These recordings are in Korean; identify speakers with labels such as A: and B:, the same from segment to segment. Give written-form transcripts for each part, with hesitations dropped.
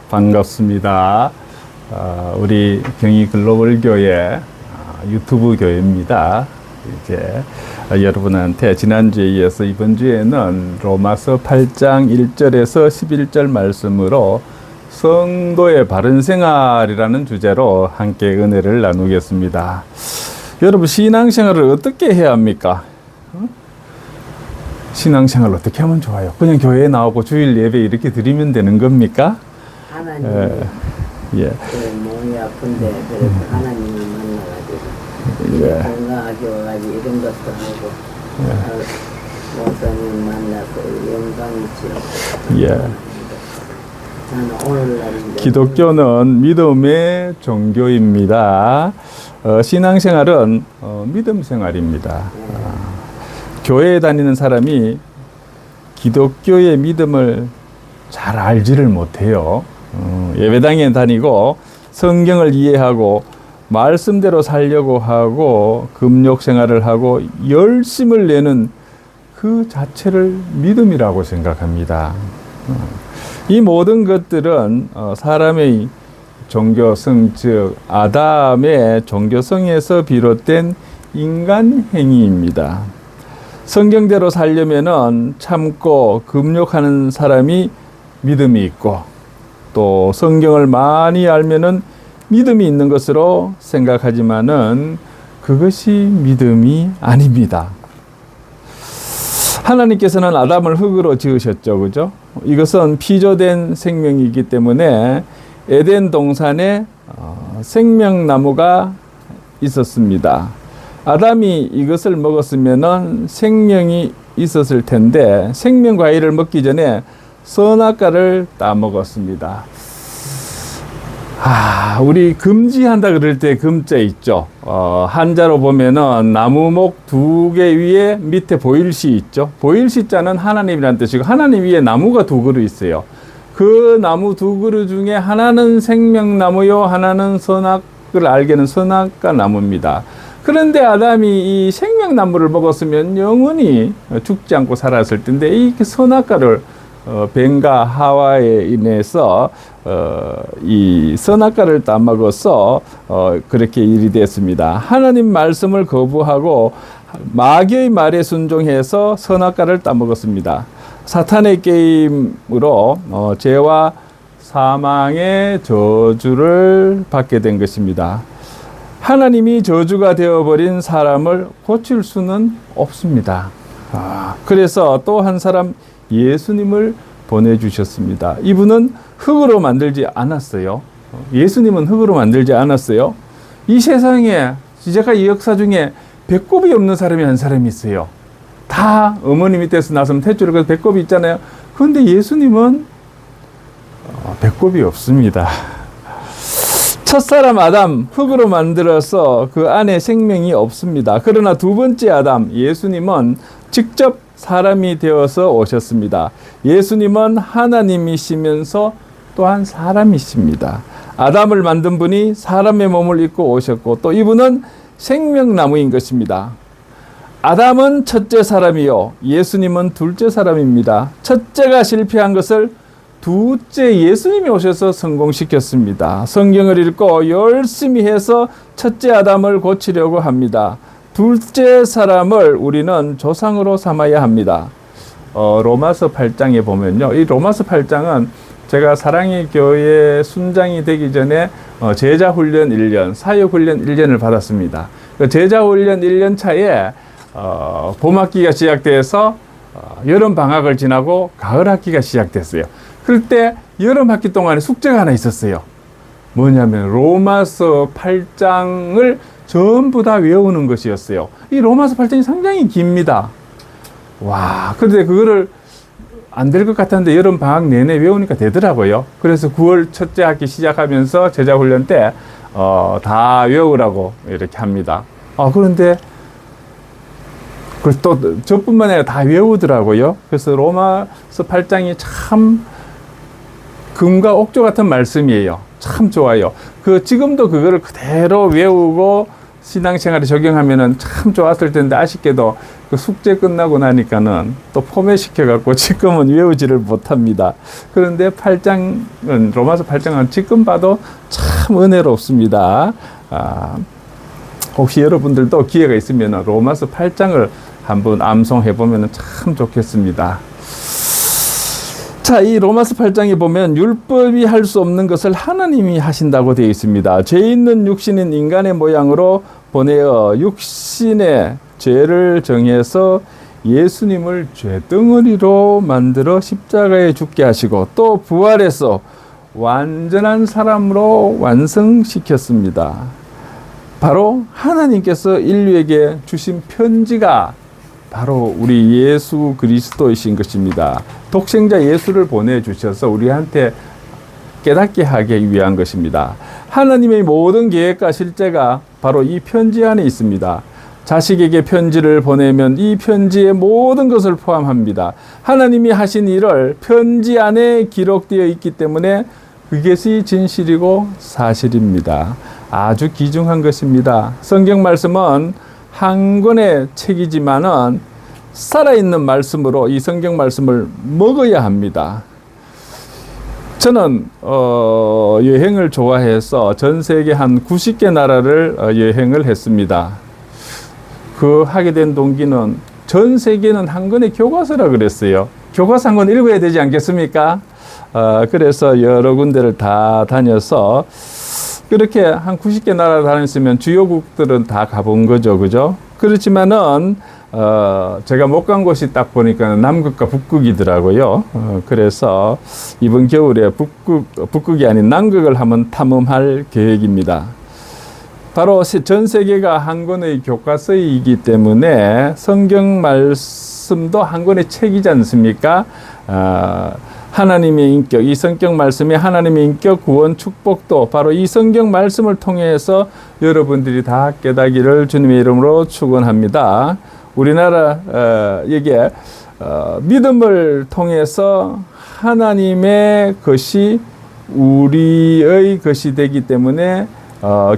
A: 반갑습니다. 우리 경희 글로벌 교회 유튜브 교회입니다. 이제 여러분한테 지난주에 이어서 이번 주에는 로마서 8장 1절에서 11절 말씀으로 성도의 바른 생활이라는 주제로 함께 은혜를 나누겠습니다. 여러분, 신앙생활을 어떻게 해야 합니까? 신앙생활 어떻게 하면 좋아요? 그냥 교회에 나오고 주일 예배 이렇게 드리면 되는 겁니까?
B: 하나님,
A: 예.
B: 몸이 아픈데 그래서 하나님을 만나가지고 건강하게 와가지고 이런 것도 하고 목사님 만나서 영광이죠.
A: 예.
B: 저는 오늘날
A: 기독교는 믿음의 종교입니다. 신앙생활은 믿음 생활입니다. 교회에 다니는 사람이 기독교의 믿음을 잘 알지를 못해요. 예배당에 다니고 성경을 이해하고 말씀대로 살려고 하고 금욕 생활을 하고 열심을 내는 그 자체를 믿음이라고 생각합니다. 이 모든 것들은 사람의 종교성, 즉 아담의 종교성에서 비롯된 인간 행위입니다. 성경대로 살려면은 참고 금욕하는 사람이 믿음이 있고, 또 성경을 많이 알면은 믿음이 있는 것으로 생각하지만은 그것이 믿음이 아닙니다. 하나님께서는 아담을 흙으로 지으셨죠, 그죠? 이것은 피조된 생명이기 때문에 에덴 동산에 생명나무가 있었습니다. 아담이 이것을 먹었으면은 생명이 있었을 텐데 생명 과일을 먹기 전에 선악과를 따먹었습니다. 우리 금지한다 그럴 때 금자 있죠. 한자로 보면은 나무목 2개 위에 밑에 보일시 있죠. 보일시자는 하나님이라는 뜻이고, 하나님 위에 나무가 2그루 있어요. 그 나무 2그루 중에 하나는 생명나무요, 하나는 선악을 알게는 선악과 나무입니다. 그런데 아담이 이 생명나무를 먹었으면 영원히 죽지 않고 살았을 텐데, 이 선악과를 뱀과 하와에 인해서 이 선악과를 따먹어서 그렇게 일이 됐습니다. 하나님 말씀을 거부하고 마귀의 말에 순종해서 선악과를 따먹었습니다. 사탄의 게임으로 죄와 사망의 저주를 받게 된 것입니다. 하나님이 저주가 되어버린 사람을 고칠 수는 없습니다. 그래서 또 한 사람 예수님을 보내주셨습니다. 이분은 흙으로 만들지 않았어요. 예수님은 흙으로 만들지 않았어요. 이 세상에 제가 이 역사 중에 배꼽이 없는 사람이 한 사람이 있어요. 다 어머니 밑에서 나서면 탯줄을 그래서 배꼽이 있잖아요. 그런데 예수님은 배꼽이 없습니다. 첫사람 아담 흙으로 만들어서 그 안에 생명이 없습니다. 그러나 두 번째 아담 예수님은 직접 사람이 되어서 오셨습니다. 예수님은 하나님이시면서 또한 사람이십니다. 아담을 만든 분이 사람의 몸을 입고 오셨고, 또 이분은 생명나무인 것입니다. 아담은 첫째 사람이요, 예수님은 둘째 사람입니다. 첫째가 실패한 것을 둘째 예수님이 오셔서 성공시켰습니다. 성경을 읽고 열심히 해서 첫째 아담을 고치려고 합니다. 둘째 사람을 우리는 조상으로 삼아야 합니다. 로마서 8장에 보면요, 이 로마서 8장은 제가 사랑의 교회 순장이 되기 전에 제자훈련 1년, 사역훈련 1년을 받았습니다. 그 제자훈련 1년 차에 봄학기가 시작돼서 여름방학을 지나고 가을학기가 시작됐어요. 그럴 때 여름학기 동안에 숙제가 하나 있었어요. 뭐냐면 로마서 8장을 전부 다 외우는 것이었어요. 이 로마서 8장이 상당히 깁니다. 그런데 그거를 안 될 것 같았는데 여름 방학 내내 외우니까 되더라고요. 그래서 9월 첫째 학기 시작하면서 제자훈련 때 다 외우라고 이렇게 합니다. 그런데 또 저뿐만 아니라 다 외우더라고요. 그래서 로마서 8장이 참 금과 옥조 같은 말씀이에요. 참 좋아요. 지금도 그거를 그대로 외우고 신앙생활에 적용하면은 참 좋았을 텐데, 아쉽게도 그 숙제 끝나고 나니까는 또 포맷시켜갖고 지금은 외우지를 못합니다. 그런데 8장은, 로마서 8장은 지금 봐도 참 은혜롭습니다. 혹시 여러분들도 기회가 있으면 로마서 8장을 한번 암송해보면 참 좋겠습니다. 자, 이 로마서 8장에 보면 율법이 할 수 없는 것을 하나님이 하신다고 되어 있습니다. 죄 있는 육신인 인간의 모양으로 보내어 육신의 죄를 정해서 예수님을 죄덩어리로 만들어 십자가에 죽게 하시고 또 부활해서 완전한 사람으로 완성시켰습니다. 바로 하나님께서 인류에게 주신 편지가 바로 우리 예수 그리스도이신 것입니다. 독생자 예수를 보내주셔서 우리한테 깨닫게 하기 위한 것입니다. 하나님의 모든 계획과 실제가 바로 이 편지 안에 있습니다. 자식에게 편지를 보내면 이 편지의 모든 것을 포함합니다. 하나님이 하신 일을 편지 안에 기록되어 있기 때문에 그것이 진실이고 사실입니다. 아주 귀중한 것입니다. 성경 말씀은 한 권의 책이지만은 살아있는 말씀으로 이 성경 말씀을 먹어야 합니다. 저는 여행을 좋아해서 전 세계 한 90개 나라를 여행을 했습니다. 그 하게 된 동기는 전 세계는 한 권의 교과서라 그랬어요. 교과서 한 권 읽어야 되지 않겠습니까? 그래서 여러 군데를 다 다녀서 그렇게 한 90개 나라 다녔으면 주요국들은 다 가본 거죠. 그죠? 그렇지만은, 제가 못 간 곳이 딱 보니까 남극과 북극이더라고요. 그래서 이번 겨울에 북극이 아닌 남극을 한번 탐험할 계획입니다. 바로 전 세계가 한 권의 교과서이기 때문에 성경 말씀도 한 권의 책이지 않습니까? 하나님의 인격, 이 성경 말씀이 하나님의 인격, 구원, 축복도 바로 이 성경 말씀을 통해서 여러분들이 다 깨닫기를 주님의 이름으로 축원합니다. 우리나라에게 믿음을 통해서 하나님의 것이 우리의 것이 되기 때문에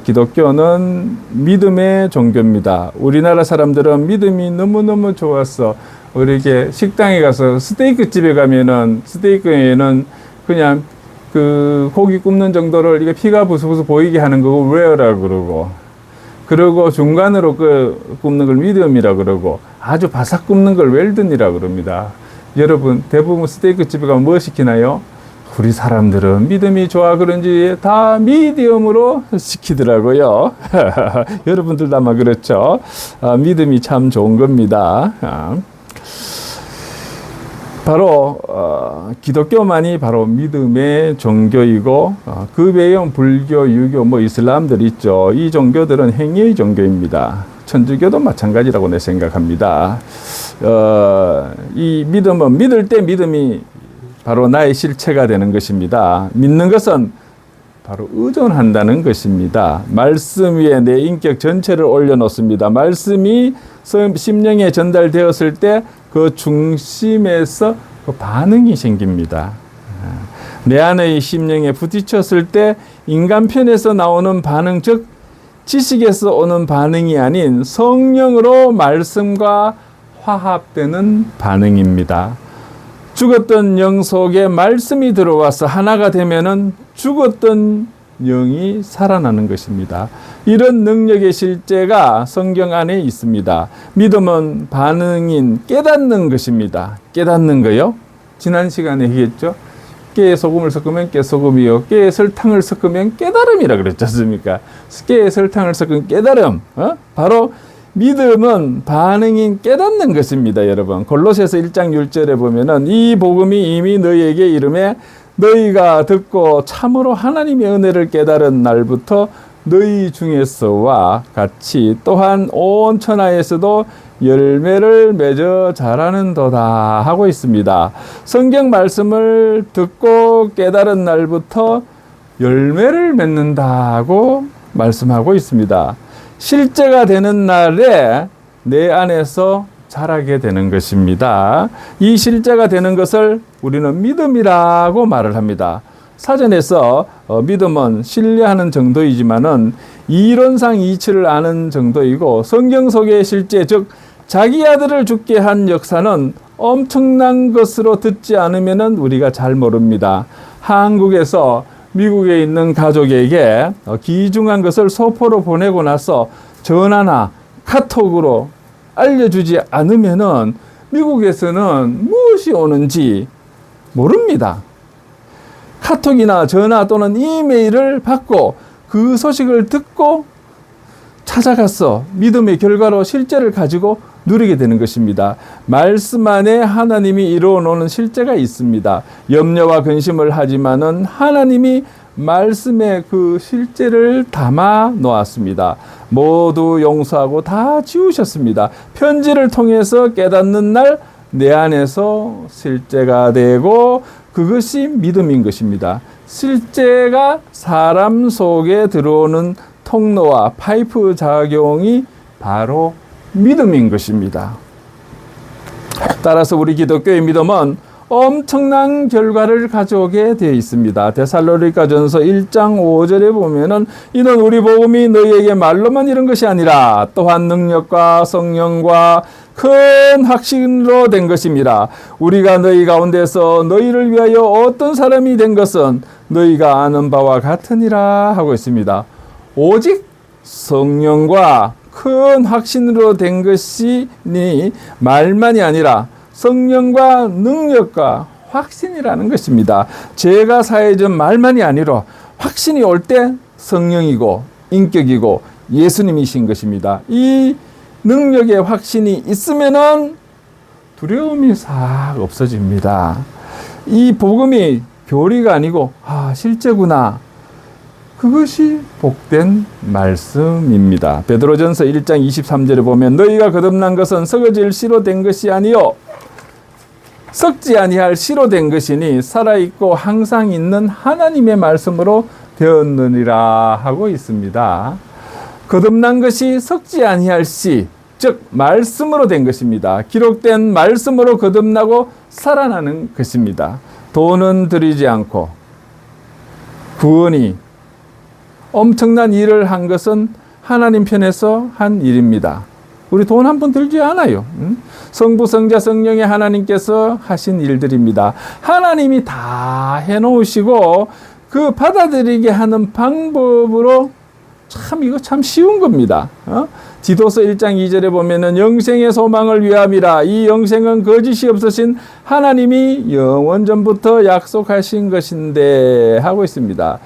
A: 기독교는 믿음의 종교입니다. 우리나라 사람들은 믿음이 너무너무 좋아서 우리에게 식당에 가서 스테이크 집에 가면은 스테이크에는 그냥 그 고기 굽는 정도를 이게 피가 부스부스 보이게 하는 거고 레어라고 그러고 중간으로 그 굽는 걸 미디엄이라 그러고 아주 바삭 굽는 걸 웰든이라 그럽니다. 여러분 대부분 스테이크 집에 가면 뭐 시키나요? 우리 사람들은 믿음이 좋아 그런지 다 미디엄으로 시키더라고요. 여러분들도 아마 그렇죠. 믿음이 참 좋은 겁니다. 바로 기독교만이 바로 믿음의 종교이고 그 외에는 불교, 유교, 뭐 이슬람들 있죠. 이 종교들은 행위의 종교입니다. 천주교도 마찬가지라고 내 생각합니다. 이 믿음은 믿을 때 믿음이 바로 나의 실체가 되는 것입니다. 믿는 것은 바로 의존한다는 것입니다. 말씀 위에 내 인격 전체를 올려놓습니다. 말씀이 심령에 전달되었을 때 그 중심에서 그 반응이 생깁니다. 내 안의 심령에 부딪혔을 때 인간 편에서 나오는 반응, 즉 지식에서 오는 반응이 아닌 성령으로 말씀과 화합되는 반응입니다. 죽었던 영 속에 말씀이 들어와서 하나가 되면은 죽었던 영이 살아나는 것입니다. 이런 능력의 실제가 성경 안에 있습니다. 믿음은 반응인 깨닫는 것입니다. 깨닫는 거요. 지난 시간에 얘기했죠. 깨에 소금을 섞으면 깨소금이요. 깨에 설탕을 섞으면 깨달음이라 그랬지 않습니까? 깨에 설탕을 섞은 깨달음. 바로 믿음은 반응인 깨닫는 것입니다, 여러분. 골로새서 1장 6절에 보면은 이 복음이 이미 너희에게 이르매 너희가 듣고 참으로 하나님의 은혜를 깨달은 날부터 너희 중에서와 같이 또한 온 천하에서도 열매를 맺어 자라는도다 하고 있습니다. 성경 말씀을 듣고 깨달은 날부터 열매를 맺는다고 말씀하고 있습니다. 실제가 되는 날에 내 안에서 자라게 되는 것입니다. 이 실제가 되는 것을 우리는 믿음이라고 말을 합니다. 사전에서 믿음은 신뢰하는 정도이지만은 이론상 이치를 아는 정도이고 성경 속의 실제 즉 자기 아들을 죽게 한 역사는 엄청난 것으로 듣지 않으면 우리가 잘 모릅니다. 한국에서 미국에 있는 가족에게 귀중한 것을 소포로 보내고 나서 전화나 카톡으로 알려주지 않으면 미국에서는 무엇이 오는지 모릅니다. 카톡이나 전화 또는 이메일을 받고 그 소식을 듣고 찾아가서 믿음의 결과로 실제를 가지고 누리게 되는 것입니다. 말씀 안에 하나님이 이루어 놓는 실제가 있습니다. 염려와 근심을 하지만은 하나님이 말씀에 그 실제를 담아 놓았습니다. 모두 용서하고 다 지우셨습니다. 편지를 통해서 깨닫는 날 내 안에서 실제가 되고 그것이 믿음인 것입니다. 실제가 사람 속에 들어오는 통로와 파이프 작용이 바로 믿음인 것입니다. 따라서 우리 기독교의 믿음은 엄청난 결과를 가져오게 되어 있습니다. 데살로니가전서 1장 5절에 보면은 이는 우리 복음이 너희에게 말로만 이런 것이 아니라 또한 능력과 성령과 큰 확신으로 된 것입니다. 우리가 너희 가운데서 너희를 위하여 어떤 사람이 된 것은 너희가 아는 바와 같으니라 하고 있습니다. 오직 성령과 큰 확신으로 된 것이니 말만이 아니라 성령과 능력과 확신이라는 것입니다. 죄가 사해진 말만이 아니라 확신이 올 때 성령이고 인격이고 예수님이신 것입니다. 이 능력의 확신이 있으면은 두려움이 싹 없어집니다. 이 복음이 교리가 아니고 실제구나. 그것이 복된 말씀입니다. 베드로전서 1장 23절에 보면 너희가 거듭난 것은 썩어질 씨로 된 것이 아니요 썩지 아니할 씨로 된 것이니 살아있고 항상 있는 하나님의 말씀으로 되었느니라 하고 있습니다. 거듭난 것이 썩지 아니할 씨, 즉 말씀으로 된 것입니다. 기록된 말씀으로 거듭나고 살아나는 것입니다. 돈은 들이지 않고 구원이 엄청난 일을 한 것은 하나님 편에서 한 일입니다. 우리 돈 한 푼 들지 않아요. 성부, 성자, 성령의 하나님께서 하신 일들입니다. 하나님이 다 해놓으시고 그 받아들이게 하는 방법으로 이거 참 쉬운 겁니다. 디도서 1장 2절에 보면은 영생의 소망을 위함이라 이 영생은 거짓이 없으신 하나님이 영원전부터 약속하신 것인데 하고 있습니다.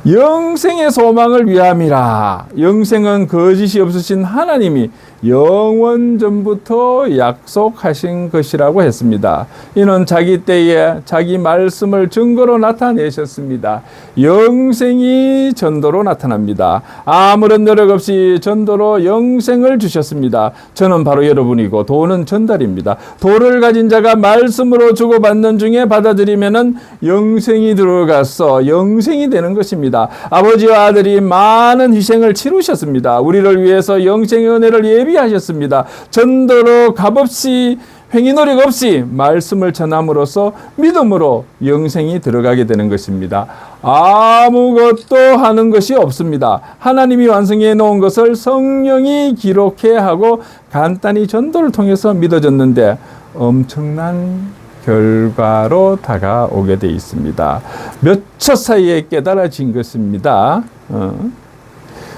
A: 영생의 소망을 위함이라 영생은 거짓이 없으신 하나님이 영원전부터 약속하신 것이라고 했습니다. 이는 자기 때에 자기 말씀을 증거로 나타내셨습니다. 영생이 전도로 나타납니다. 아무런 노력 없이 전도로 영생을 주셨습니다. 저는 바로 여러분이고 도는 전달입니다. 도를 가진 자가 말씀으로 주고받는 중에 받아들이면은 영생이 들어가서 영생이 되는 것입니다. 아버지와 아들이 많은 희생을 치르셨습니다. 우리를 위해서 영생의 은혜를 예비하셨습니다. 전도로 값없이 행위 노력 없이 말씀을 전함으로써 믿음으로 영생이 들어가게 되는 것입니다. 아무것도 하는 것이 없습니다. 하나님이 완성해 놓은 것을 성령이 기록해 하고 간단히 전도를 통해서 믿어졌는데 엄청난 결과로 다가오게 돼 있습니다. 몇 초 사이에 깨달아진 것입니다.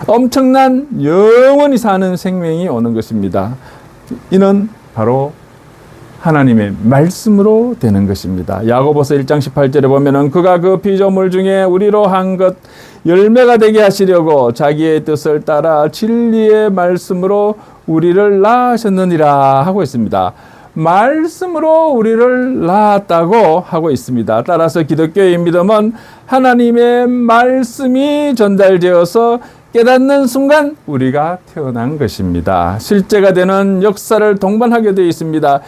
A: 엄청난 영원히 사는 생명이 오는 것입니다. 이는 바로 하나님의 말씀으로 되는 것입니다. 야고보서 1장 18절에 보면은 그가 그 피조물 중에 우리로 한 것 열매가 되게 하시려고 자기의 뜻을 따라 진리의 말씀으로 우리를 낳으셨느니라 하고 있습니다. 말씀으로 우리를 낳았다고 하고 있습니다. 따라서 기독교의 믿음은 하나님의 말씀이 전달되어서 깨닫는 순간 우리가 태어난 것입니다. 실제가 되는 역사를 동반하게 되어 있습니다.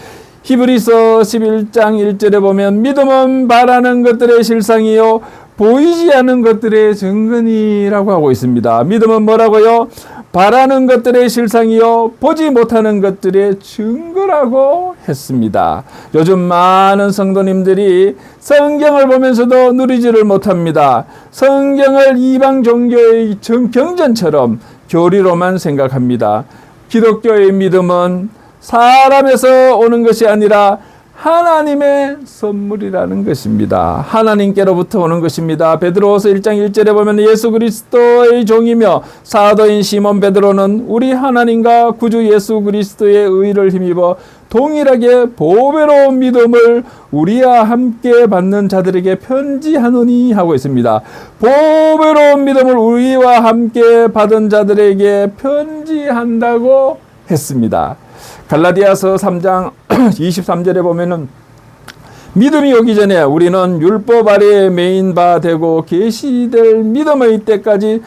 A: 히브리서 11장 1절에 보면 믿음은 바라는 것들의 실상이요 보이지 않는 것들의 증거니라고 하고 있습니다. 믿음은 뭐라고요? 바라는 것들의 실상이요 보지 못하는 것들의 증거라고 했습니다. 요즘 많은 성도님들이 성경을 보면서도 누리지를 못합니다. 성경을 이방 종교의 경전처럼 교리로만 생각합니다. 기독교의 믿음은 사람에서 오는 것이 아니라 하나님의 선물이라는 것입니다. 하나님께로부터 오는 것입니다. 베드로후서 1장 1절에 보면 예수 그리스도의 종이며 사도인 시몬 베드로는 우리 하나님과 구주 예수 그리스도의 의를 힘입어 동일하게 보배로운 믿음을 우리와 함께 받는 자들에게 편지하노니 하고 있습니다. 보배로운 믿음을 우리와 함께 받은 자들에게 편지한다고 했습니다. 갈라디아서 3장 23절에 보면은 믿음이 오기 전에 우리는 율법 아래에 매인 바 되고 계시될 믿음의 때까지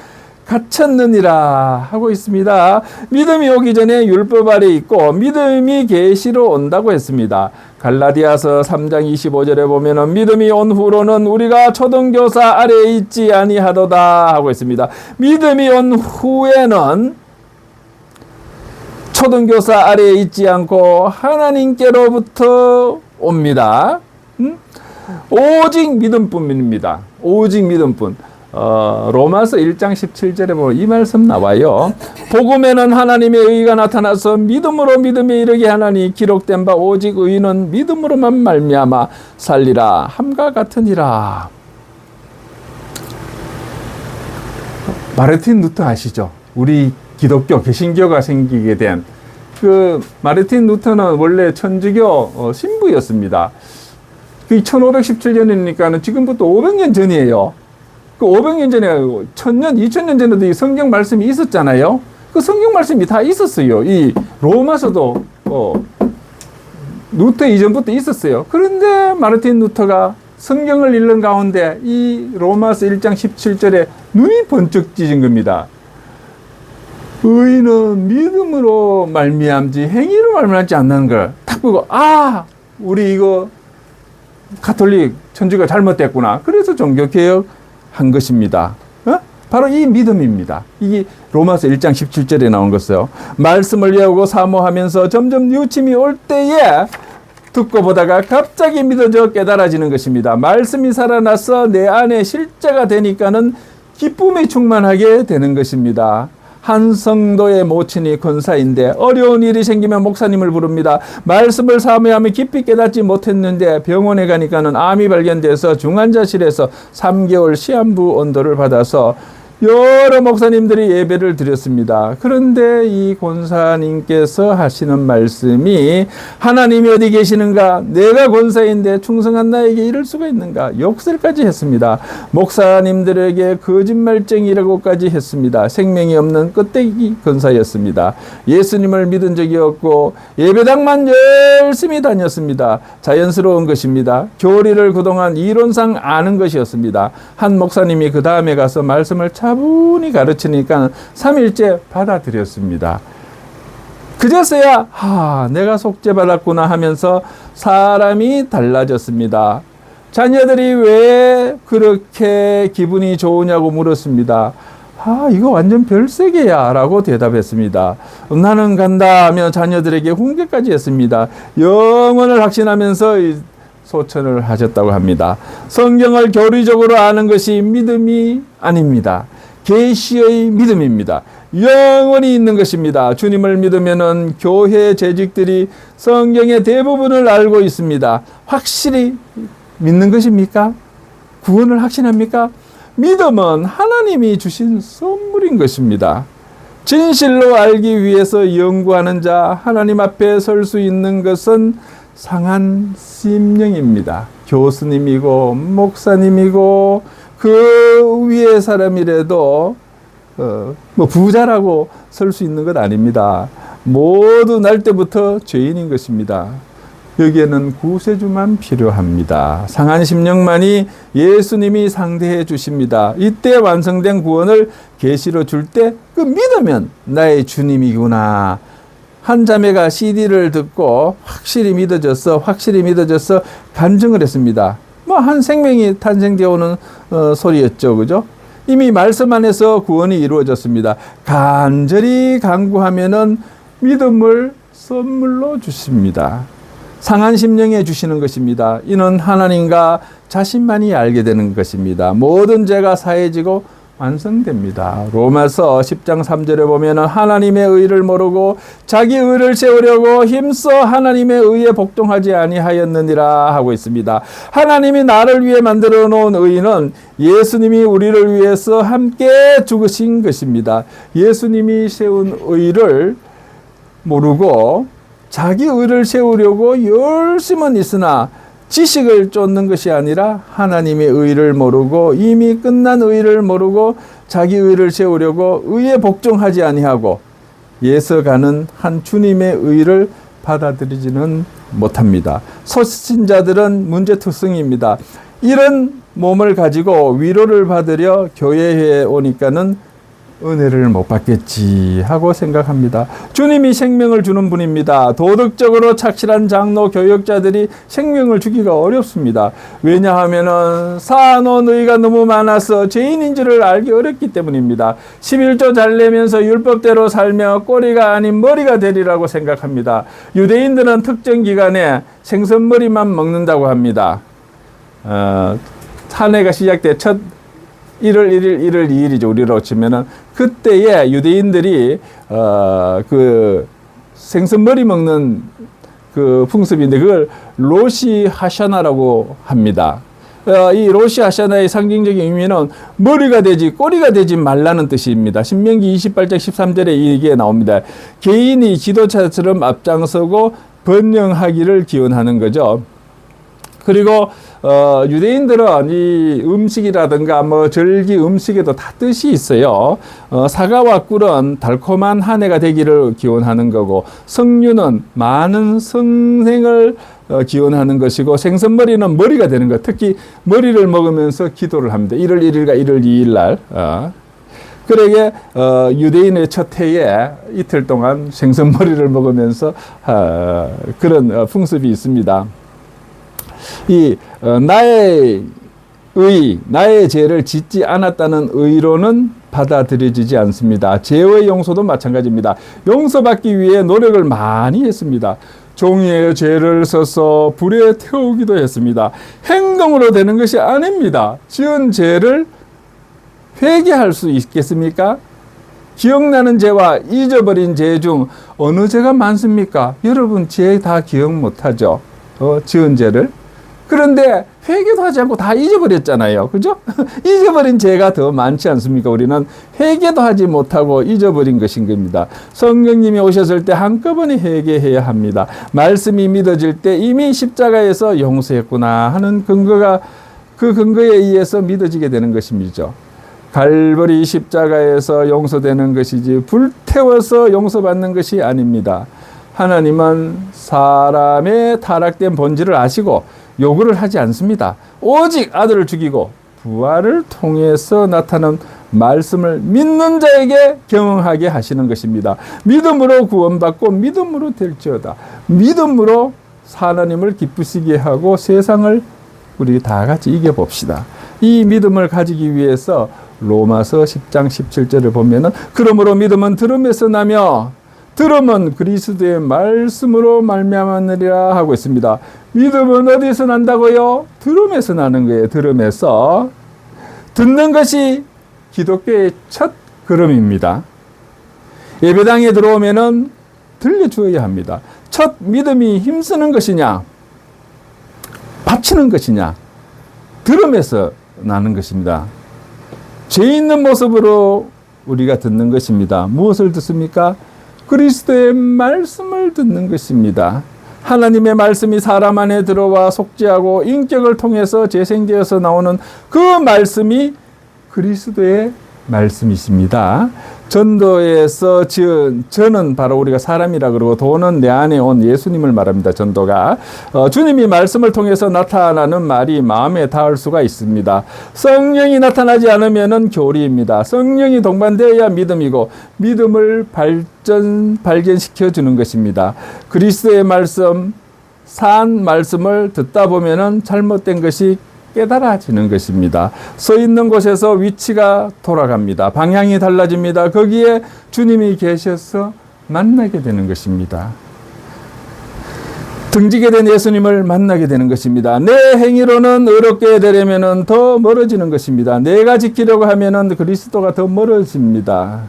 A: 갇혔느니라 하고 있습니다. 믿음이 오기 전에 율법 아래에 있고 믿음이 계시로 온다고 했습니다. 갈라디아서 3장 25절에 보면은 믿음이 온 후로는 우리가 초등교사 아래에 있지 아니하도다 하고 있습니다. 믿음이 온 후에는 초등교사 아래에 있지 않고 하나님께로부터 옵니다. 오직 믿음뿐입니다. 오직 믿음뿐. 로마서 1장 17절에 보면 이 말씀 나와요. 복음에는 하나님의 의가 나타나서 믿음으로 믿음에 이르게 하나니 기록된 바 오직 의는 믿음으로만 말미암아 살리라 함과 같으니라. 마르틴 루터 아시죠? 우리 기독교 개신교가 생기게 된 그 마르틴 루터는 원래 천주교 신부였습니다. 그 1517년이니까는 지금부터 500년 전이에요. 그 500년 전에 1000년, 2000년 전에도 이 성경 말씀이 있었잖아요. 그 성경 말씀이 다 있었어요. 이 로마서도 루터 이전부터 있었어요. 그런데 마르틴 루터가 성경을 읽는 가운데 이 로마서 1장 17절에 눈이 번쩍 찢은 겁니다. 의인은 믿음으로 말미암지 행위로 말미암지 않는 걸 딱 보고 우리 이거 가톨릭 천주가 잘못됐구나. 그래서 종교개혁한 것입니다. 바로 이 믿음입니다. 이게 로마서 1장 17절에 나온 것이요. 말씀을 외우고 사모하면서 점점 유침이 올 때에 듣고 보다가 갑자기 믿어져 깨달아지는 것입니다. 말씀이 살아나서 내 안에 실제가 되니까는 기쁨에 충만하게 되는 것입니다. 한 성도의 모친이 권사인데 어려운 일이 생기면 목사님을 부릅니다. 말씀을 사모하며 깊이 깨닫지 못했는데 병원에 가니까는 암이 발견돼서 중환자실에서 3개월 시한부 온도를 받아서 여러 목사님들이 예배를 드렸습니다. 그런데 이 권사님께서 하시는 말씀이 하나님이 어디 계시는가? 내가 권사인데 충성한 나에게 이럴 수가 있는가? 욕설까지 했습니다. 목사님들에게 거짓말쟁이라고까지 했습니다. 생명이 없는 껍데기 권사였습니다. 예수님을 믿은 적이 없고 예배당만 열심히 다녔습니다. 자연스러운 것입니다. 교리를 그동안 이론상 아는 것이었습니다. 한 목사님이 그 다음에 가서 말씀을 차분히 가르치니까 3일째 받아들였습니다. 그제서야 내가 속죄받았구나 하면서 사람이 달라졌습니다. 자녀들이 왜 그렇게 기분이 좋으냐고 물었습니다. 이거 완전 별세계야 라고 대답했습니다. 나는 간다 하며 자녀들에게 훈계까지 했습니다. 영원을 확신하면서 소천을 하셨다고 합니다. 성경을 교리적으로 아는 것이 믿음이 아닙니다. 계시의 믿음입니다. 영원히 있는 것입니다. 주님을 믿으면은 교회 재직들이 성경의 대부분을 알고 있습니다. 확실히 믿는 것입니까? 구원을 확신합니까? 믿음은 하나님이 주신 선물인 것입니다. 진실로 알기 위해서 연구하는 자, 하나님 앞에 설 수 있는 것은 상한 심령입니다. 교수님이고 목사님이고 그 위에 사람이라도 부자라고 설 수 있는 것 아닙니다. 모두 날 때부터 죄인인 것입니다. 여기에는 구세주만 필요합니다. 상한 심령만이 예수님이 상대해 주십니다. 이때 완성된 구원을 계시로 줄 때 그 믿으면 나의 주님이구나. 한 자매가 CD를 듣고 확실히 믿어져서 간증을 했습니다. 한 생명이 탄생되어 오는 소리였죠. 그죠? 이미 말씀 안에서 구원이 이루어졌습니다. 간절히 간구하면은 믿음을 선물로 주십니다. 상한 심령에 주시는 것입니다. 이는 하나님과 자신만이 알게 되는 것입니다. 모든 죄가 사해지고 완성됩니다. 로마서 10장 3절에 보면 하나님의 의를 모르고 자기 의를 세우려고 힘써 하나님의 의에 복종하지 아니하였느니라 하고 있습니다. 하나님이 나를 위해 만들어 놓은 의는 예수님이 우리를 위해서 함께 죽으신 것입니다. 예수님이 세운 의를 모르고 자기 의를 세우려고 열심은 있으나 지식을 쫓는 것이 아니라 하나님의 의를 모르고 이미 끝난 의를 모르고 자기 의를 세우려고 의에 복종하지 아니하고 예서가는 한 주님의 의를 받아들이지는 못합니다. 소신자들은 문제투성입니다. 이런 몸을 가지고 위로를 받으려 교회에 오니까는 은혜를 못 받겠지 하고 생각합니다. 주님이 생명을 주는 분입니다. 도덕적으로 착실한 장로 교역자들이 생명을 주기가 어렵습니다. 왜냐하면 쌓아놓은 의가 너무 많아서 죄인인 줄을 알기 어렵기 때문입니다. 11조 잘 내면서 율법대로 살며 꼬리가 아닌 머리가 되리라고 생각합니다. 유대인들은 특정 기간에 생선머리만 먹는다고 합니다. 한 해가 시작돼 첫 1월 1일, 1월 2일이죠. 우리로 치면은 그때에 유대인들이 그 생선머리 먹는 그 풍습인데 그걸 로시 하샤나라고 합니다. 이 로시 하샤나의 상징적인 의미는 머리가 되지 꼬리가 되지 말라는 뜻입니다. 신명기 28장 13절에 이게 나옵니다. 개인이 지도자처럼 앞장서고 번영하기를 기원하는 거죠. 그리고 유대인들은 이 음식이라든가 뭐 절기 음식에도 다 뜻이 있어요. 사과와 꿀은 달콤한 한 해가 되기를 기원하는 거고, 석류는 많은 성생을 기원하는 것이고, 생선머리는 머리가 되는 것. 특히 머리를 먹으면서 기도를 합니다. 1월 1일과 1월 2일 날. 그러게 유대인의 첫 해에 이틀 동안 생선머리를 먹으면서 그런 풍습이 있습니다. 나의 죄를 짓지 않았다는 의로는 받아들여지지 않습니다. 죄의 용서도 마찬가지입니다. 용서받기 위해 노력을 많이 했습니다. 종이에 죄를 써서 불에 태우기도 했습니다. 행동으로 되는 것이 아닙니다. 지은 죄를 회개할 수 있겠습니까? 기억나는 죄와 잊어버린 죄 중 어느 죄가 많습니까? 여러분 죄 다 기억 못하죠. 지은 죄를. 그런데 회개도 하지 않고 다 잊어버렸잖아요. 그죠? 잊어버린 죄가 더 많지 않습니까? 우리는 회개도 하지 못하고 잊어버린 것인 겁니다. 성령님이 오셨을 때 한꺼번에 회개해야 합니다. 말씀이 믿어질 때 이미 십자가에서 용서했구나 하는 근거가 그 근거에 의해서 믿어지게 되는 것입니다. 갈보리 십자가에서 용서되는 것이지 불태워서 용서받는 것이 아닙니다. 하나님은 사람의 타락된 본질을 아시고 요구를 하지 않습니다. 오직 아들을 죽이고 부활을 통해서 나타난 말씀을 믿는 자에게 경험하게 하시는 것입니다. 믿음으로 구원받고 믿음으로 될지어다. 믿음으로 하나님을 기쁘시게 하고 세상을 우리 다 같이 이겨봅시다. 이 믿음을 가지기 위해서 로마서 10장 17절을 보면은 그러므로 믿음은 들음에서 나며 들음은 그리스도의 말씀으로 말미암았느니라 하고 있습니다. 믿음은 어디서 난다고요? 들음에서 나는 거예요. 들음에서. 듣는 것이 기독교의 첫 걸음입니다. 예배당에 들어오면은 들려주어야 합니다. 첫 믿음이 힘쓰는 것이냐, 바치는 것이냐, 들음에서 나는 것입니다. 죄 있는 모습으로 우리가 듣는 것입니다. 무엇을 듣습니까? 그리스도의 말씀을 듣는 것입니다. 하나님의 말씀이 사람 안에 들어와 속죄하고 인격을 통해서 재생되어서 나오는 그 말씀이 그리스도의 말씀이십니다. 전도에서 지은 저는 바로 우리가 사람이라 그러고 도는 내 안에 온 예수님을 말합니다. 전도가 주님이 말씀을 통해서 나타나는 말이 마음에 닿을 수가 있습니다. 성령이 나타나지 않으면은 교리입니다. 성령이 동반되어야 믿음이고 믿음을 발견시켜 주는 것입니다. 그리스도의 말씀, 산 말씀을 듣다 보면은 잘못된 것이 깨달아지는 것입니다. 서 있는 곳에서 위치가 돌아갑니다. 방향이 달라집니다. 거기에 주님이 계셔서 만나게 되는 것입니다. 등지게 된 예수님을 만나게 되는 것입니다. 내 행위로는 의롭게 되려면 더 멀어지는 것입니다. 내가 지키려고 하면 그리스도가 더 멀어집니다.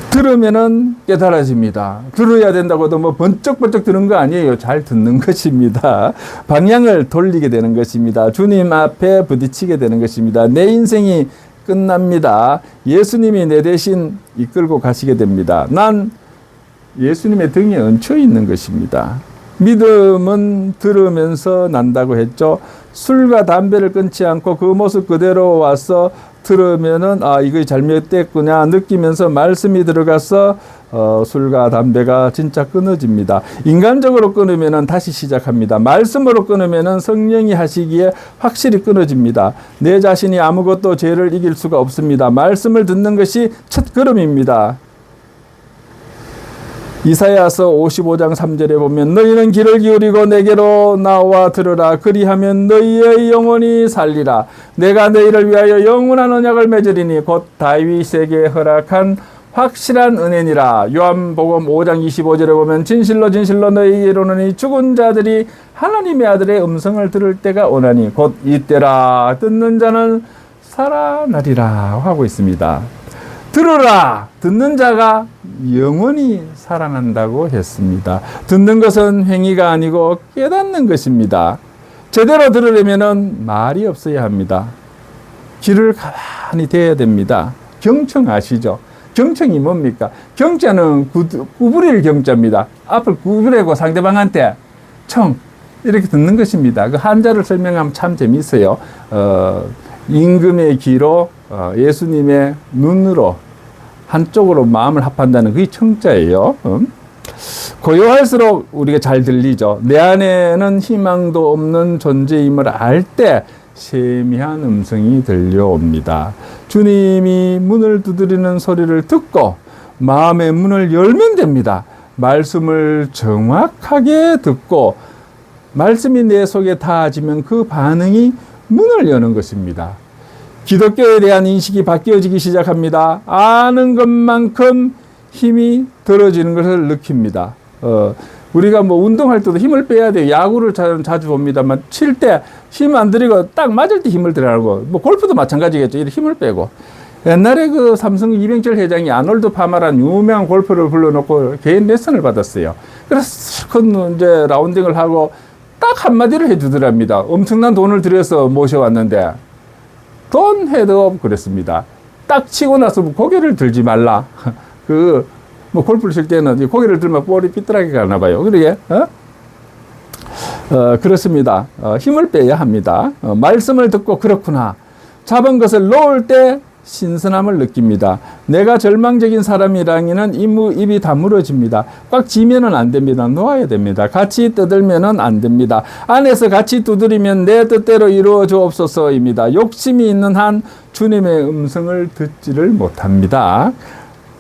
A: 들으면은 깨달아집니다. 들어야 된다고 해도 뭐 번쩍번쩍 드는 거 아니에요. 잘 듣는 것입니다. 방향을 돌리게 되는 것입니다. 주님 앞에 부딪히게 되는 것입니다. 내 인생이 끝납니다. 예수님이 내 대신 이끌고 가시게 됩니다. 난 예수님의 등에 얹혀 있는 것입니다. 믿음은 들으면서 난다고 했죠. 술과 담배를 끊지 않고 그 모습 그대로 와서 들으면은 이거 잘못됐구나 느끼면서 말씀이 들어가서 술과 담배가 진짜 끊어집니다. 인간적으로 끊으면은 다시 시작합니다. 말씀으로 끊으면은 성령이 하시기에 확실히 끊어집니다. 내 자신이 아무것도 죄를 이길 수가 없습니다. 말씀을 듣는 것이 첫 걸음입니다. 이사야서 55장 3절에 보면 너희는 귀를 기울이고 내게로 나와 들으라. 그리하면 너희의 영혼이 살리라. 내가 너희를 위하여 영원한 언약을 맺으리니 곧 다윗에게 허락한 확실한 은혜니라. 요한복음 5장 25절에 보면 진실로 진실로 너희에게 이르노니 죽은 자들이 하나님의 아들의 음성을 들을 때가 오나니 곧 이때라. 듣는 자는 살아나리라 하고 있습니다. 들으라. 듣는 자가 영원히 살아난다고 했습니다. 듣는 것은 행위가 아니고 깨닫는 것입니다. 제대로 들으려면 말이 없어야 합니다. 귀를 가만히 대야 됩니다. 경청 아시죠? 경청이 뭡니까? 경자는 구부릴 경자입니다. 앞을 구부리고 상대방한테 청 이렇게 듣는 것입니다. 그 한자를 설명하면 참 재미있어요. 임금의 귀로 예수님의 눈으로 한쪽으로 마음을 합한다는 그게 청자예요. 고요할수록 우리가 잘 들리죠. 내 안에는 희망도 없는 존재임을 알 때 세미한 음성이 들려옵니다. 주님이 문을 두드리는 소리를 듣고 마음의 문을 열면 됩니다. 말씀을 정확하게 듣고 말씀이 내 속에 닿아지면 그 반응이 문을 여는 것입니다. 기독교에 대한 인식이 바뀌어지기 시작합니다. 아는 것만큼 힘이 들어지는 것을 느낍니다. 우리가 뭐 운동할 때도 힘을 빼야 돼요. 야구를 자주 봅니다만 칠 때 힘 안 들이고 딱 맞을 때 힘을 들어가고 뭐 골프도 마찬가지겠죠. 이렇게 힘을 빼고 옛날에 그 삼성 이병철 회장이 아놀드 파마란 유명한 골퍼를 불러놓고 개인 레슨을 받았어요. 그래서 큰 이제 라운딩을 하고 딱 한마디를 해주더랍니다. 엄청난 돈을 들여서 모셔왔는데 돈 헤드업 그랬습니다. 딱 치고 나서 고개를 들지 말라. 뭐 골프를 칠 때는 고개를 들면 볼이 삐뚤하게 가나 봐요. 그러게, 그렇습니다. 힘을 빼야 합니다. 말씀을 듣고 그렇구나. 잡은 것을 놓을 때 신선함을 느낍니다. 내가 절망적인 사람이라기는 입이 다물어집니다. 꽉 쥐면은 안 됩니다. 놓아야 됩니다. 같이 떠들면은 안 됩니다. 안에서 같이 두드리면 내 뜻대로 이루어 주옵소서입니다. 욕심이 있는 한 주님의 음성을 듣지를 못합니다.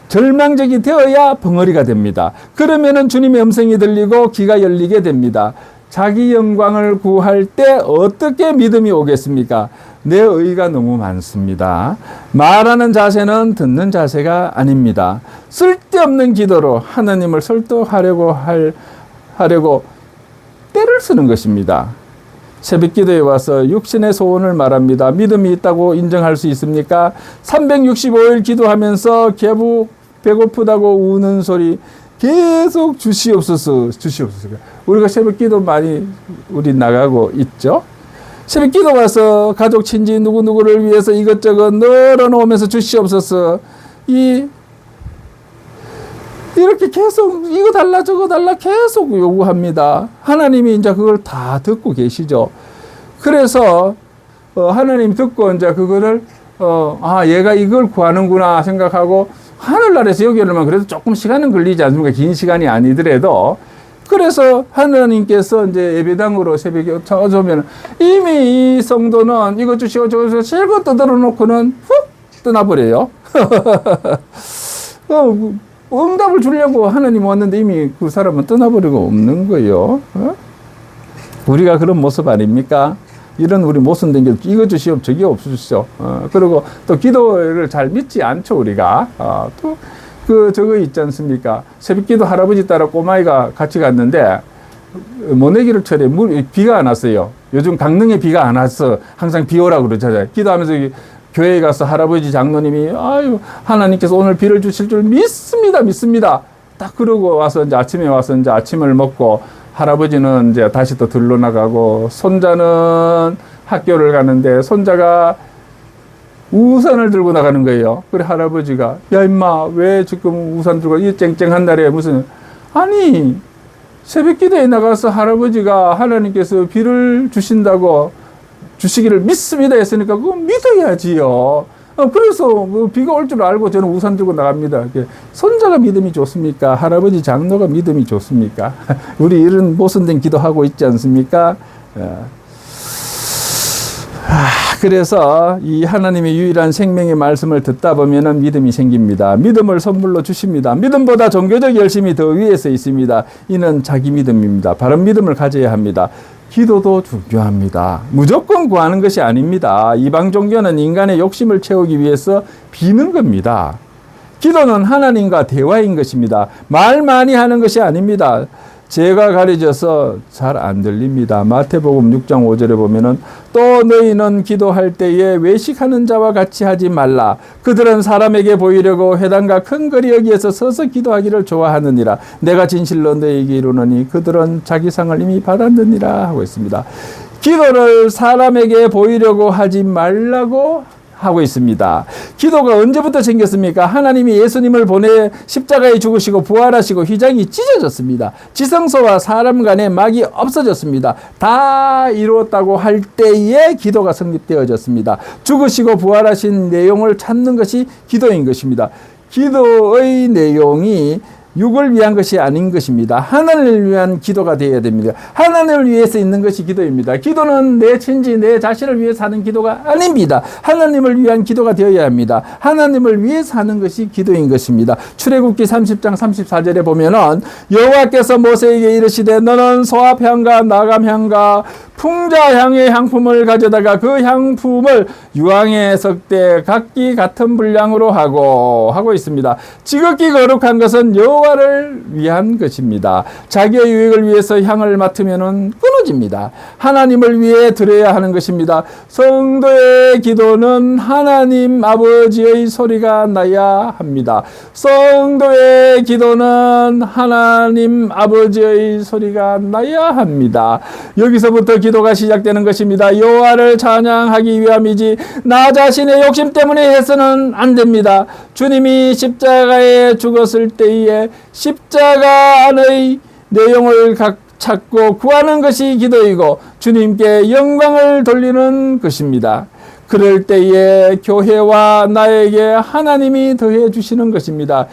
A: 절망적이 되어야 벙어리가 됩니다. 그러면은 주님의 음성이 들리고 귀가 열리게 됩니다. 자기 영광을 구할 때 어떻게 믿음이 오겠습니까? 내 의가 너무 많습니다. 말하는 자세는 듣는 자세가 아닙니다. 쓸데없는 기도로 하나님을 설득하려고 하려고 때를 쓰는 것입니다. 새벽 기도에 와서 육신의 소원을 말합니다. 믿음이 있다고 인정할 수 있습니까? 365일 기도하면서 배고프다고 우는 소리 계속 주시옵소서. 우리가 새벽 기도 많이 우리 나가고 있죠. 새벽 기도 와서 가족 친지 누구누구를 위해서 이것저것 널어놓으면서 주시옵소서. 이렇게 계속 이거 달라 저거 달라 계속 요구합니다. 하나님이 이제 그걸 다 듣고 계시죠. 그래서 하나님 듣고 이제 그거를 얘가 이걸 구하는구나 생각하고 하늘나라에서 여기 오려면 그래도 조금 시간은 걸리지 않습니까? 긴 시간이 아니더라도. 그래서 하나님께서 이제 예배당으로 새벽에 찾아오면 이미 이 성도는 이것 주시고 저것 주시고 실컷 떠들어 놓고는 훅 떠나버려요. 응답을 주려고 하나님 왔는데 이미 그 사람은 떠나버리고 없는 거예요. 우리가 그런 모습 아닙니까? 이런 우리 모순된 게 이거 주시오 저기 없으시오. 그리고 또 기도를 잘 믿지 않죠 우리가. 또 저거 있지 않습니까? 새벽기도 할아버지 따라 꼬마이가 같이 갔는데 모내기를 철에 비가 안 왔어요. 요즘 강릉에 비가 안 왔어. 항상 비 오라고 그러잖아요. 기도하면서 교회에 가서 할아버지 장로님이 아유 하나님께서 오늘 비를 주실 줄 믿습니다. 딱 그러고 와서 이제 아침에 와서 이제 아침을 먹고 할아버지는 이제 다시 또 들러 나가고 손자는 학교를 가는데 손자가 우산을 들고 나가는 거예요. 그래 할아버지가 야 임마 왜 지금 우산 들고 이 쨍쨍한 날에 무슨 아니 새벽기도에 나가서 할아버지가 하나님께서 비를 주신다고 주시기를 믿습니다 했으니까 그거 믿어야지요. 그래서 뭐 비가 올 줄 알고 저는 우산 들고 나갑니다. 손자가 믿음이 좋습니까? 할아버지 장로가 믿음이 좋습니까? 우리 이런 모순된 기도하고 있지 않습니까? 그래서 이 하나님의 유일한 생명의 말씀을 듣다 보면은 믿음이 생깁니다. 믿음을 선물로 주십니다. 믿음보다 종교적 열심이 더 위에서 있습니다. 이는 자기 믿음입니다. 바른 믿음을 가져야 합니다. 기도도 중요합니다. 무조건 구하는 것이 아닙니다. 이방 종교는 인간의 욕심을 채우기 위해서 비는 겁니다. 기도는 하나님과 대화인 것입니다. 말 많이 하는 것이 아닙니다. 제가 가려져서 잘 안 들립니다. 마태복음 6장 5절에 보면은 또 너희는 기도할 때에 외식하는 자와 같이 하지 말라. 그들은 사람에게 보이려고 회당과 큰 거리 여기에서 서서 기도하기를 좋아하느니라. 내가 진실로 너희에게 이르노니 그들은 자기 상을 이미 받았느니라 하고 있습니다. 기도를 사람에게 보이려고 하지 말라고 하고 있습니다. 기도가 언제부터 생겼습니까? 하나님이 예수님을 보내 십자가에 죽으시고 부활하시고 휘장이 찢어졌습니다. 지성소와 사람 간의 막이 없어졌습니다. 다 이루었다고 할 때에 기도가 성립되어졌습니다. 죽으시고 부활하신 내용을 찾는 것이 기도인 것입니다. 기도의 내용이 육을 위한 것이 아닌 것입니다. 하나님을 위한 기도가 되어야 됩니다. 하나님을 위해서 있는 것이 기도입니다. 기도는 내 친지, 내 자신을 위해서 하는 기도가 아닙니다. 하나님을 위한 기도가 되어야 합니다. 하나님을 위해서 하는 것이 기도인 것입니다. 출애굽기 30장 34절에 보면은 여호와께서 모세에게 이르시되 너는 소합향과 나감향과 풍자향의 향품을 가져다가 그 향품을 유황의 석대 각기 같은 분량으로 하고 있습니다. 지극히 거룩한 것은 여호와를 위한 것입니다. 자기의 유익을 위해서 향을 맡으면은 끊어집니다. 하나님을 위해 드려야 하는 것입니다. 성도의 기도는 하나님 아버지의 소리가 나야 합니다. 성도의 기도는 하나님 아버지의 소리가 나야 합니다. 여기서부터 기도가 시작되는 것입니다. 여호와를 찬양하기 위함이지 나 자신의 욕심 때문에 해서는 안 됩니다. 주님이 십자가에 죽었을 때에 십자가 안의 내용을 찾고 구하는 것이 기도이고 주님께 영광을 돌리는 것입니다. 그럴 때에 교회와 나에게 하나님이 더해 주시는 것입니다.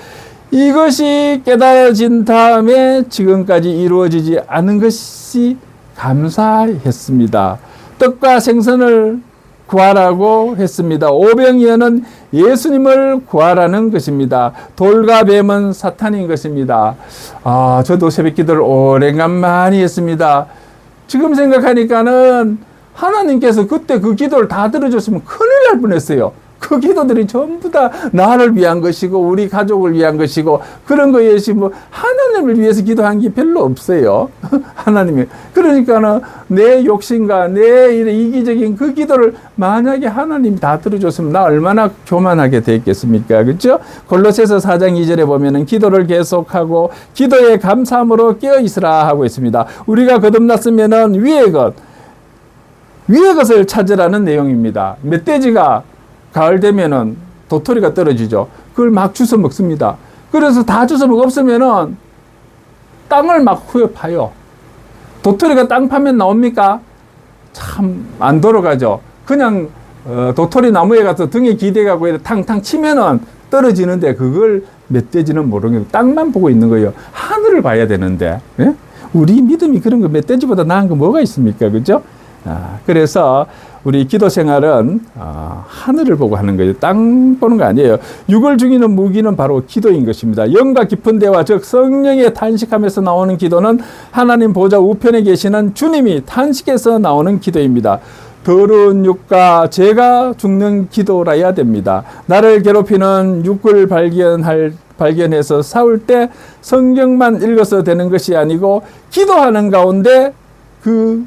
A: 이것이 깨달아진 다음에 지금까지 이루어지지 않은 것이 감사했습니다. 떡과 생선을 구하라고 했습니다. 오병이어는 예수님을 구하라는 것입니다. 돌과 뱀은 사탄인 것입니다. 저도 새벽기도를 오래간만에 했습니다. 지금 생각하니까는 하나님께서 그때 그 기도를 다 들어줬으면 큰일 날 뻔했어요. 그 기도들이 전부 다 나를 위한 것이고 우리 가족을 위한 것이고 그런 거에 뭐 하나님을 위해서 기도한 게 별로 없어요. 하나님이 그러니까는 내 욕심과 내 이기적인 그 기도를 만약에 하나님이 다 들어줬으면 나 얼마나 교만하게 됐겠습니까? 그렇죠? 골로새서 4장 2절에 보면은 기도를 계속하고 기도에 감사함으로 깨어 있으라 하고 있습니다. 우리가 거듭났으면은 위의 것을 찾으라는 내용입니다. 멧돼지가 가을 되면은 도토리가 떨어지죠. 그걸 막 주워 먹습니다. 그래서 다 주워 먹 없으면은 땅을 막 후벼 파요. 도토리가 땅 파면 나옵니까? 참 안 돌아가죠. 그냥 도토리 나무에 가서 등에 기대가고 탕탕 치면은 떨어지는데 그걸 멧돼지는 모르는 거예요. 땅만 보고 있는 거예요. 하늘을 봐야 되는데. 예? 우리 믿음이 그런 거 멧돼지보다 나은 거 뭐가 있습니까? 그죠? 그래서 우리 기도 생활은 하늘을 보고 하는 거예요. 땅 보는 거 아니에요. 육을 죽이는 무기는 바로 기도인 것입니다. 영과 깊은 대화, 즉 성령의 탄식하면서 나오는 기도는 하나님 보좌 우편에 계시는 주님이 탄식해서 나오는 기도입니다. 더러운 육과 죄가 죽는 기도라 해야 됩니다. 나를 괴롭히는 육을 발견해서 싸울 때 성경만 읽어서 되는 것이 아니고 기도하는 가운데 그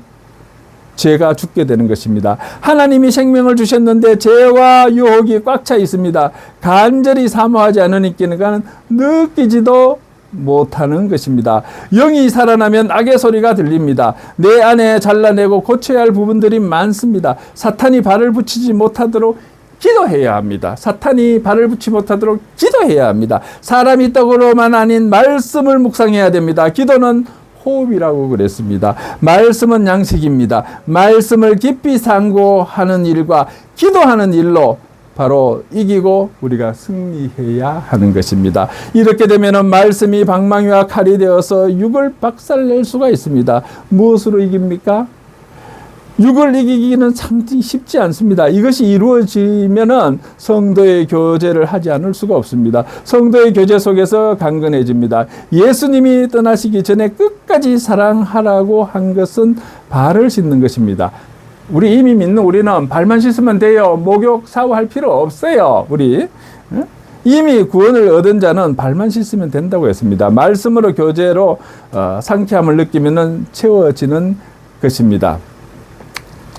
A: 죄가 죽게 되는 것입니다. 하나님이 생명을 주셨는데 죄와 유혹이 꽉 차 있습니다. 간절히 사모하지 않으니까 느끼지도 못하는 것입니다. 영이 살아나면 악의 소리가 들립니다. 내 안에 잘라내고 고쳐야 할 부분들이 많습니다. 사탄이 발을 붙이지 못하도록 기도해야 합니다. 사탄이 발을 붙이지 못하도록 기도해야 합니다. 사람이 떡으로만 아닌 말씀을 묵상해야 됩니다. 기도는 호흡이라고 그랬습니다. 말씀은 양식입니다. 말씀을 깊이 상고하는 일과 기도하는 일로 바로 이기고 우리가 승리해야 하는 것입니다. 이렇게 되면 말씀이 방망이와 칼이 되어서 육을 박살낼 수가 있습니다. 무엇으로 이깁니까? 육을 이기기는 참 쉽지 않습니다. 이것이 이루어지면은 성도의 교제를 하지 않을 수가 없습니다. 성도의 교제 속에서 강건해집니다. 예수님이 떠나시기 전에 끝까지 사랑하라고 한 것은 발을 씻는 것입니다. 우리 이미 믿는 우리는 발만 씻으면 돼요. 목욕, 샤워할 필요 없어요. 우리 이미 구원을 얻은 자는 발만 씻으면 된다고 했습니다. 말씀으로 교제로 상쾌함을 느끼면 채워지는 것입니다.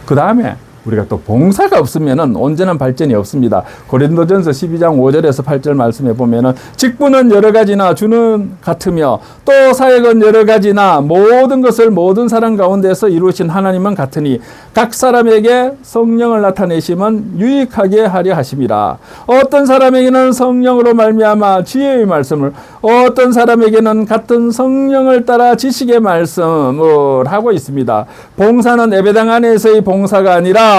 A: 그 다음에 우리가 또 봉사가 없으면 온전한 발전이 없습니다. 고린도전서 12장 5절에서 8절 말씀해 보면은 직분은 여러 가지나 주는 같으며 또 사역은 여러 가지나 모든 것을 모든 사람 가운데서 이루신 하나님은 같으니 각 사람에게 성령을 나타내심은 유익하게 하려 하심이라. 어떤 사람에게는 성령으로 말미암아 지혜의 말씀을, 어떤 사람에게는 같은 성령을 따라 지식의 말씀을 하고 있습니다. 봉사는 예배당 안에서의 봉사가 아니라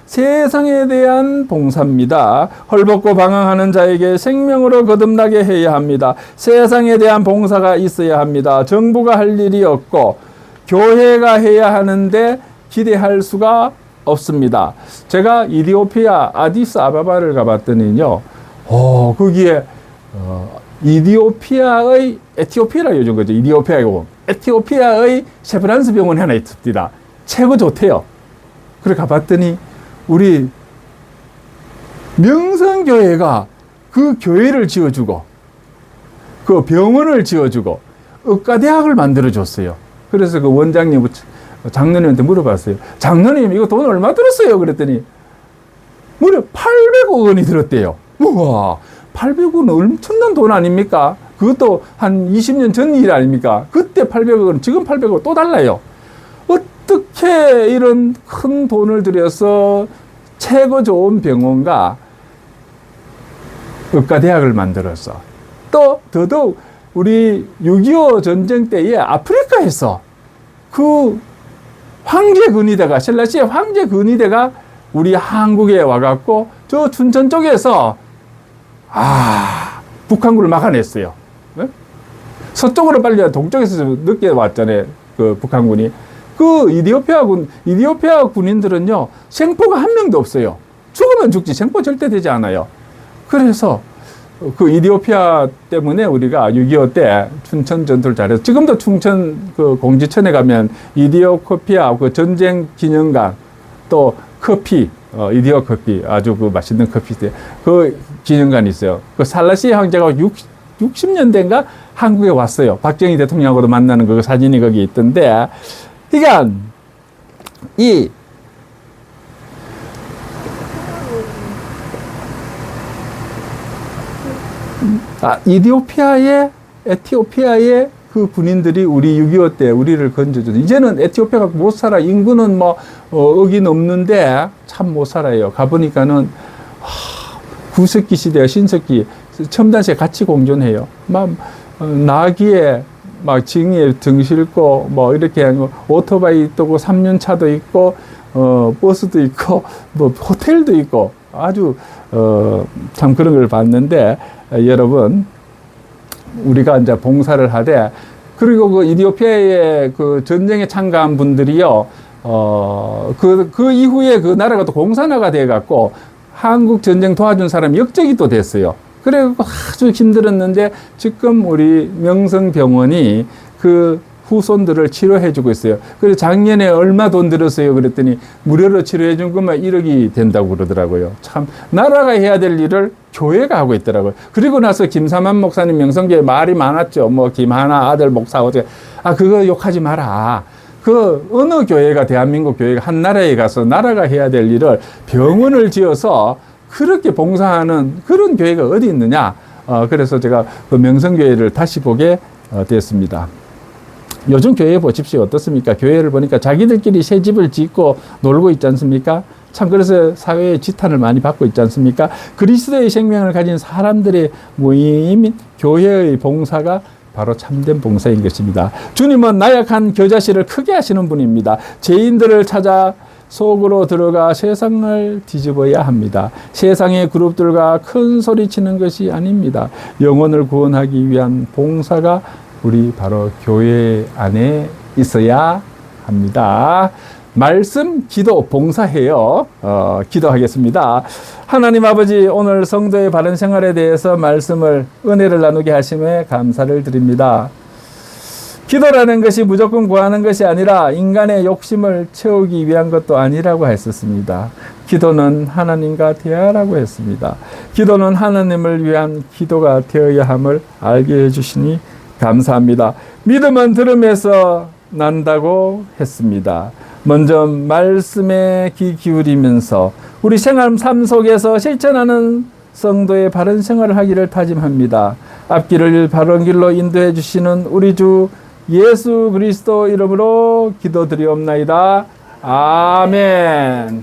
A: 세상에 대한 봉사입니다. 헐벗고 방황하는 자에게 생명으로 거듭나게 해야 합니다. 세상에 대한 봉사가 있어야 합니다. 정부가 할 일이 없고 교회가 해야 하는데 기대할 수가 없습니다. 제가 이디오피아 아디스 아바바를 가봤더니요, 거기에 에티오피아라 요즘 거죠. 이디오피아이고 에티오피아의 셰프란스 병원이 하나 있습니다. 최고 좋대요. 그래 가봤더니 우리 명성교회가 그 교회를 지어주고 그 병원을 지어주고 의과대학을 만들어줬어요. 그래서 그 원장님, 장로님한테 물어봤어요. 장로님 이거 돈 얼마 들었어요? 그랬더니 무려 800억 원이 들었대요. 우와, 800억 원 엄청난 돈 아닙니까? 그것도 한 20년 전 일 아닙니까? 그때 800억 원, 지금 800억 원 또 달라요. 어떻게 이런 큰 돈을 들여서 최고 좋은 병원과 의과대학을 만들어서 또 더더욱 우리 6.25 전쟁 때에 아프리카에서 그 황제근위대가, 셀라시아 황제근위대가 우리 한국에 와갖고 저 춘천 쪽에서 북한군을 막아냈어요. 네? 서쪽으로 빨리 동쪽에서 늦게 왔잖아요. 그 북한군이. 그 이디오피아 군인들은요, 생포가 한 명도 없어요. 죽으면 죽지, 생포 절대 되지 않아요. 그래서 그 이디오피아 때문에 우리가 6.25 때 춘천 전투를 잘해서, 지금도 춘천 그 공지천에 가면 이디오피아 그 전쟁 기념관, 또 커피, 이디오 커피, 아주 그 맛있는 커피, 그 기념관이 있어요. 그 살라시 황제가 60년대인가 한국에 왔어요. 박정희 대통령하고도 만나는 그 사진이 거기 있던데, 그러니까 이 에티오피아의 그 군인들이 우리 6.25 때 우리를 건져줘서, 이제는 에티오피아가 못 살아. 인구는 억이 넘는데 참 못 살아요. 가보니까는 구석기 시대와 신석기, 첨단 시대 같이 공존해요. 나귀에 징에 등 싣고 이렇게 오토바이 있고 3륜차도 있고 버스도 있고 호텔도 있고 아주 참 그런 걸 봤는데, 여러분 우리가 이제 봉사를 하되, 그리고 그 이디오피아의 그 전쟁에 참가한 분들이요, 그 이후에 그 나라가 또 공산화가 돼 갖고 한국 전쟁 도와준 사람이 역적이 또 됐어요. 그래 아주 힘들었는데 지금 우리 명성병원이 그 후손들을 치료해주고 있어요. 그래서 작년에 얼마 돈 들었어요? 그랬더니 무료로 치료해준 것만 1억이 된다고 그러더라고요. 참 나라가 해야 될 일을 교회가 하고 있더라고요. 그리고 나서 김삼한 목사님 명성교회 말이 많았죠. 뭐 김하나 아들 목사 어떻게 그거 욕하지 마라. 그 어느 교회가 대한민국 교회가 한 나라에 가서 나라가 해야 될 일을 병원을 지어서 그렇게 봉사하는 그런 교회가 어디 있느냐. 그래서 제가 그 명성교회를 다시 보게 됐습니다. 요즘 교회 보십시오. 어떻습니까? 교회를 보니까 자기들끼리 새 집을 짓고 놀고 있지 않습니까? 참 그래서 사회의 지탄을 많이 받고 있지 않습니까? 그리스도의 생명을 가진 사람들의 모임인 교회의 봉사가 바로 참된 봉사인 것입니다. 주님은 나약한 겨자씨를 크게 하시는 분입니다. 죄인들을 찾아 속으로 들어가 세상을 뒤집어야 합니다. 세상의 그룹들과 큰 소리 치는 것이 아닙니다. 영혼을 구원하기 위한 봉사가 우리 바로 교회 안에 있어야 합니다. 말씀, 기도, 봉사해요. 기도하겠습니다. 하나님 아버지, 오늘 성도의 바른 생활에 대해서 말씀을 은혜를 나누게 하심에 감사를 드립니다. 기도라는 것이 무조건 구하는 것이 아니라 인간의 욕심을 채우기 위한 것도 아니라고 했었습니다. 기도는 하나님과 대화라고 했습니다. 기도는 하나님을 위한 기도가 되어야 함을 알게 해주시니 감사합니다. 믿음은 들음에서 난다고 했습니다. 먼저 말씀에 귀 기울이면서 우리 생활 삶 속에서 실천하는 성도의 바른 생활을 하기를 다짐합니다. 앞길을 바른 길로 인도해 주시는 우리 주 예수 그리스도 이름으로 기도드리옵나이다. 아멘.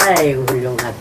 B: 아이고 훌륭하다.